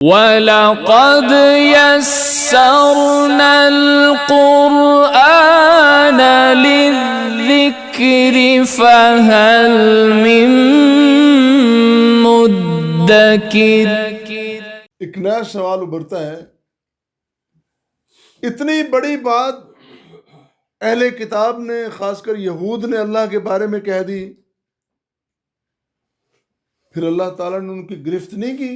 وَلَقَدْ يَسَّرْنَا الْقُرْآنَ لِلذِّكْرِ فَهَلْ مِن مُدَّكِرٍ۔ ایک نیا سوال ابھرتا ہے، اتنی بڑی بات اہل کتاب نے، خاص کر یہود نے اللہ کے بارے میں کہہ دی، پھر اللہ تعالیٰ نے ان کی گرفت نہیں کی،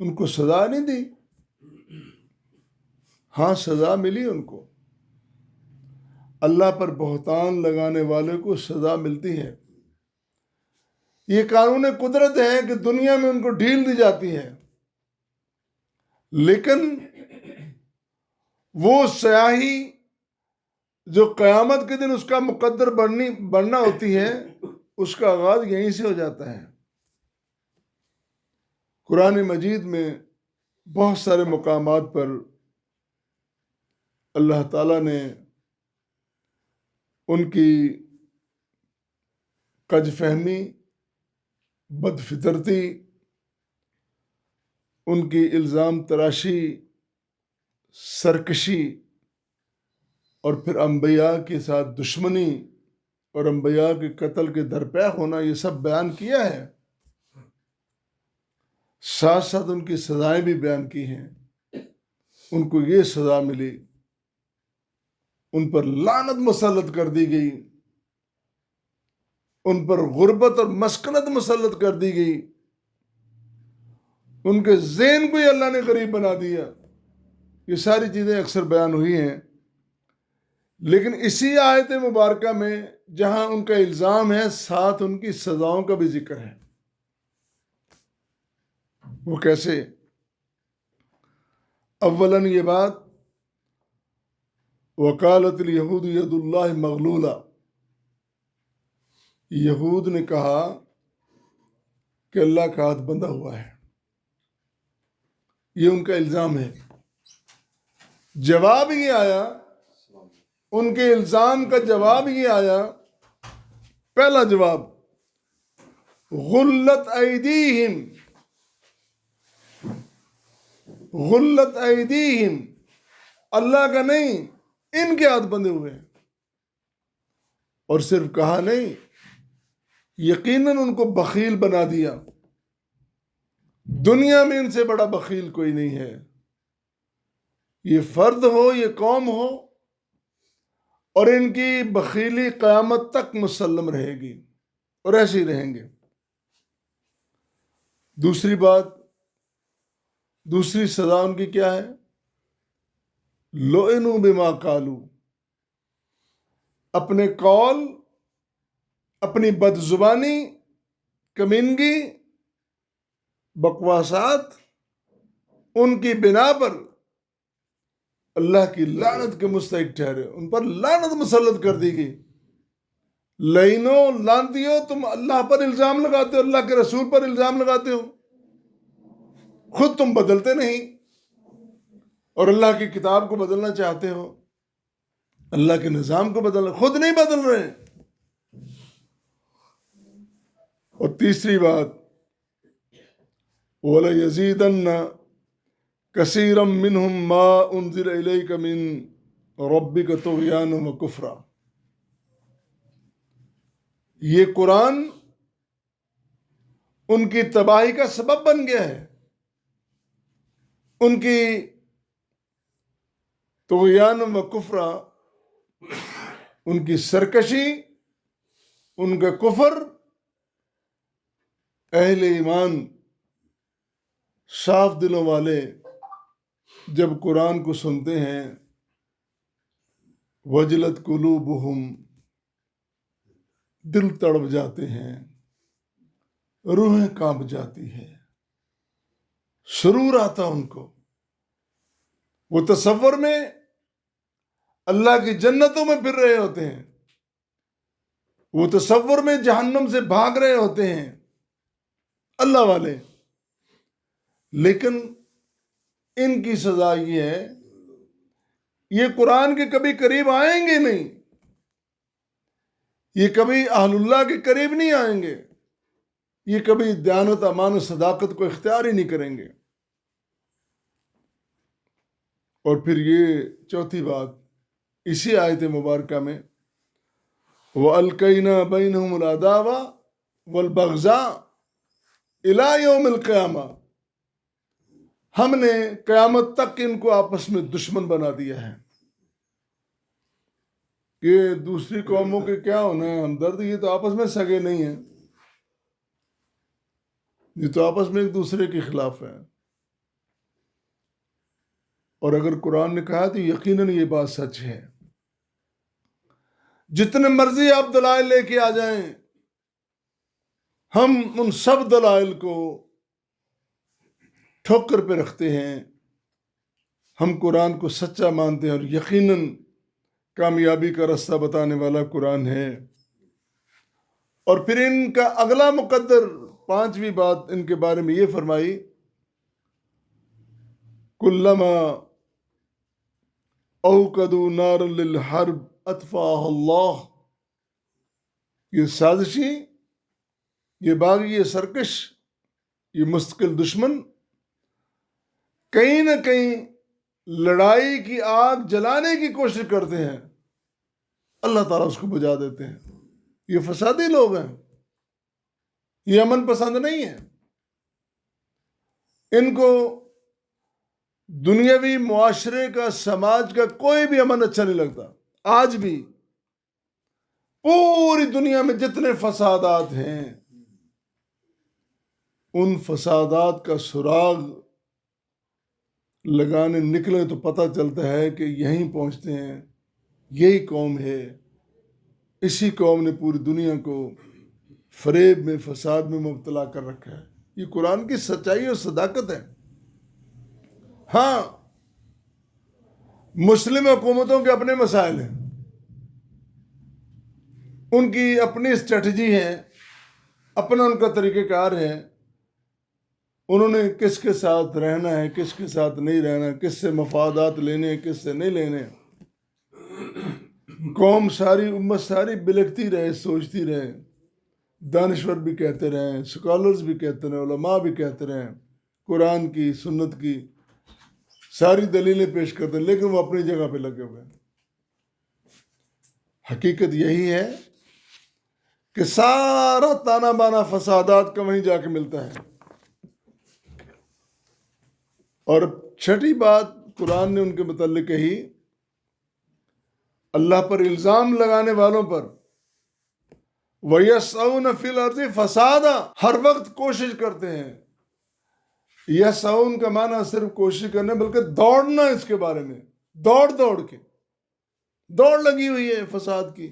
ان کو سزا نہیں دی؟ ہاں، سزا ملی ان کو۔ اللہ پر بہتان لگانے والے کو سزا ملتی ہے۔ یہ قانون قدرت ہے کہ دنیا میں ان کو ڈھیل دی جاتی ہے، لیکن وہ سیاہی جو قیامت کے دن اس کا مقدر بننا ہوتی ہے، اس کا آغاز یہیں سے ہو جاتا ہے۔ قرآن مجید میں بہت سارے مقامات پر اللہ تعالیٰ نے ان کی کج فہمی، بد فطرتی، ان کی الزام تراشی، سرکشی، اور پھر انبیاء کے ساتھ دشمنی اور انبیاء کے قتل کے درپے ہونا، یہ سب بیان کیا ہے۔ ساتھ ساتھ ان کی سزائیں بھی بیان کی ہیں۔ ان کو یہ سزا ملی، ان پر لعنت مسلط کر دی گئی، ان پر غربت اور مسکنت مسلط کر دی گئی، ان کے ذہن کو ہی اللہ نے غریب بنا دیا۔ یہ ساری چیزیں اکثر بیان ہوئی ہیں، لیکن اسی آیت مبارکہ میں جہاں ان کا الزام ہے، ساتھ ان کی سزاؤں کا بھی ذکر ہے۔ وہ کیسے؟ اولاً یہ بات، وقالت الیہود ید اللہ مغلولہ، یہود نے کہا کہ اللہ کا ہاتھ بندھا ہوا ہے، یہ ان کا الزام ہے۔ جواب یہ آیا، ان کے الزام کا جواب یہ آیا، پہلا جواب، غلت ایدیہم، غلت ایدیہم، اللہ کا نہیں، ان کے ہاتھ بندھے ہوئے ہیں۔ اور صرف کہا نہیں، یقیناً ان کو بخیل بنا دیا۔ دنیا میں ان سے بڑا بخیل کوئی نہیں ہے، یہ فرد ہو، یہ قوم ہو، اور ان کی بخیلی قیامت تک مسلم رہے گی اور ایسے ہی رہیں گے۔ دوسری بات، دوسری سزا ان کی کیا ہے؟ لعنوا بما قالوا، اپنے قول، اپنی بد زبانی، کمینگی، بکواسات، ان کی بنا پر اللہ کی لعنت کے مستحق ٹھہرے، ان پر لعنت مسلط کر دی گئی۔ لعنو، لعنتیو، تم اللہ پر الزام لگاتے ہو، اللہ کے رسول پر الزام لگاتے ہو، خود تم بدلتے نہیں، اور اللہ کی کتاب کو بدلنا چاہتے ہو، اللہ کے نظام کو بدلنا، خود نہیں بدل رہے۔ اور تیسری بات، وَلَيَزِيدَنَّ كَثِيرًا مِّنْهُمْ مَا أُنزِلَ إِلَيْكَ مِن رَبِّكَ طُغْيَانًا وَكُفْرًا، یہ قرآن ان کی تباہی کا سبب بن گیا ہے، ان کی طغیان و کفرا، ان کی سرکشی، ان کا کفر۔ اہل ایمان، صاف دلوں والے جب قرآن کو سنتے ہیں، وجلت قلوبہم، دل تڑپ جاتے ہیں، روحیں کانپ جاتی ہیں، سرور آتا ان کو، وہ تصور میں اللہ کی جنتوں میں پھر رہے ہوتے ہیں، وہ تصور میں جہنم سے بھاگ رہے ہوتے ہیں اللہ والے۔ لیکن ان کی سزا یہ ہے، یہ قرآن کے کبھی قریب آئیں گے نہیں، یہ کبھی اہل اللہ کے قریب نہیں آئیں گے، یہ کبھی دیانت، امان و صداقت کو اختیار ہی نہیں کریں گے۔ اور پھر یہ چوتھی بات اسی آیت مبارکہ میں وَأَلْقَيْنَا بَيْنَهُمُ الْعَدَاوَةَ وَالْبَغْضَاءَ إِلَى يَوْمِ الْقِيَامَةِ، ہم نے قیامت تک ان کو آپس میں دشمن بنا دیا ہے۔ یہ دوسری قوموں کے کیا ہونا ہے ہمدرد، یہ تو آپس میں سگے نہیں ہیں، یہ تو آپس میں ایک دوسرے کے خلاف ہے۔ اور اگر قرآن نے کہا تو یقیناً یہ بات سچ ہے۔ جتنے مرضی آپ دلائل لے کے آ جائیں، ہم ان سب دلائل کو ٹھوکر پہ رکھتے ہیں، ہم قرآن کو سچا مانتے ہیں، اور یقیناً کامیابی کا راستہ بتانے والا قرآن ہے۔ اور پھر ان کا اگلا مقدر پانچویں بات ان کے بارے میں یہ فرمائی کلما اوقدوا نارا للحرب اطفاها اللہ، یہ سازشی، یہ باغی، یہ سرکش، یہ مستقل دشمن کہیں نہ کہیں لڑائی کی آگ جلانے کی کوشش کرتے ہیں، اللہ تعالیٰ اس کو بجھا دیتے ہیں۔ یہ فسادی لوگ ہیں، یہ امن پسند نہیں ہے، ان کو دنیاوی معاشرے کا، سماج کا کوئی بھی امن اچھا نہیں لگتا۔ آج بھی پوری دنیا میں جتنے فسادات ہیں، ان فسادات کا سراغ لگانے نکلے تو پتہ چلتا ہے کہ یہیں پہنچتے ہیں، یہی قوم ہے، اسی قوم نے پوری دنیا کو فریب میں، فساد میں مبتلا کر رکھا ہے۔ یہ قرآن کی سچائی اور صداقت ہے۔ ہاں، مسلم حکومتوں کے اپنے مسائل ہیں، ان کی اپنی اسٹریٹجی ہے، اپنا ان کا طریقہ کار ہے، انہوں نے کس کے ساتھ رہنا ہے، کس کے ساتھ نہیں رہنا، کس سے مفادات لینے ہیں، کس سے نہیں لینے۔ قوم ساری، امت ساری بلکتی رہے، سوچتی رہے، دانشور بھی کہتے رہیں، سکالرز بھی کہتے رہیں، علماء بھی کہتے رہیں، قرآن کی، سنت کی ساری دلیلیں پیش کرتے ہیں، لیکن وہ اپنی جگہ پہ لگے ہوئے ہیں۔ حقیقت یہی ہے کہ سارا تانا بانا فسادات کا وہیں جا کے ملتا ہے۔ اور چھٹی بات قرآن نے ان کے متعلق کہی، اللہ پر الزام لگانے والوں پر وَيَسْعَوْنَ فِي الْأَرْضِ فَسَادًا، ہر وقت کوشش کرتے ہیں۔ یسعون کا معنی صرف کوشش کرنا بلکہ دوڑنا، اس کے بارے میں دوڑ کے دوڑ لگی ہوئی ہے فساد کی۔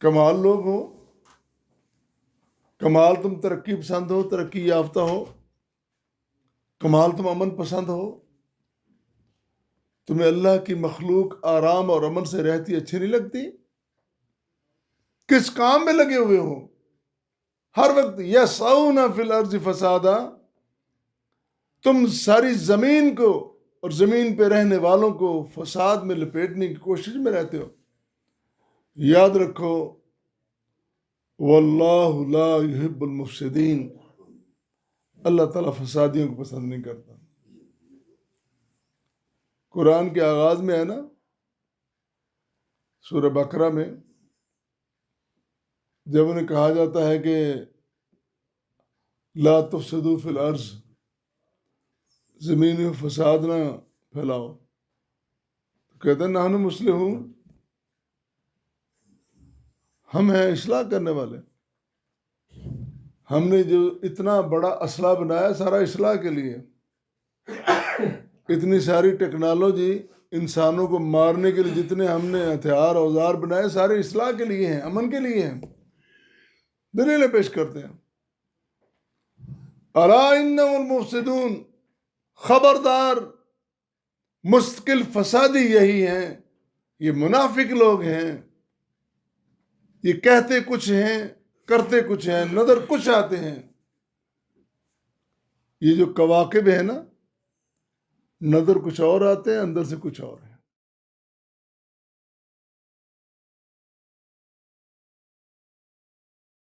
کمال لوگ ہو، کمال تم ترقی پسند ہو، ترقی یافتہ ہو، کمال تم امن پسند ہو، تمہیں اللہ کی مخلوق آرام اور امن سے رہتی اچھی نہیں لگتی؟ کس کام میں لگے ہوئے ہو ہر وقت؟ یسعون فی الارض فسادا، تم ساری زمین کو اور زمین پہ رہنے والوں کو فساد میں لپیٹنے کی کوشش میں رہتے ہو۔ یاد رکھو واللہ لا یحب المفسدین، اللہ تعالیٰ فسادیوں کو پسند نہیں کرتا۔ قرآن کے آغاز میں ہے نا، سورہ بقرہ میں جب انہیں کہا جاتا ہے کہ لا تفسدوا فی الارض، زمین میں فساد نہ پھیلاؤ، تو کہتے ہیں نحن مصلحون، ہم ہیں اصلاح کرنے والے، ہم نے جو اتنا بڑا اسلحہ بنایا سارا اصلاح کے لیے، اتنی ساری ٹیکنالوجی انسانوں کو مارنے کے لیے جتنے ہم نے ہتھیار اوزار بنائے سارے اصلاح کے لیے ہیں، امن کے لیے ہیں۔ دلیلیں پیش کرتے ہیں، الا انہم المفسدون، خبردار مستقل فسادی یہی ہیں، یہ منافق لوگ ہیں، یہ کہتے کچھ ہیں کرتے کچھ ہیں، نظر کچھ آتے ہیں۔ یہ جو کواکب ہے نا، نظر کچھ اور آتے ہیں، اندر سے کچھ اور ہے۔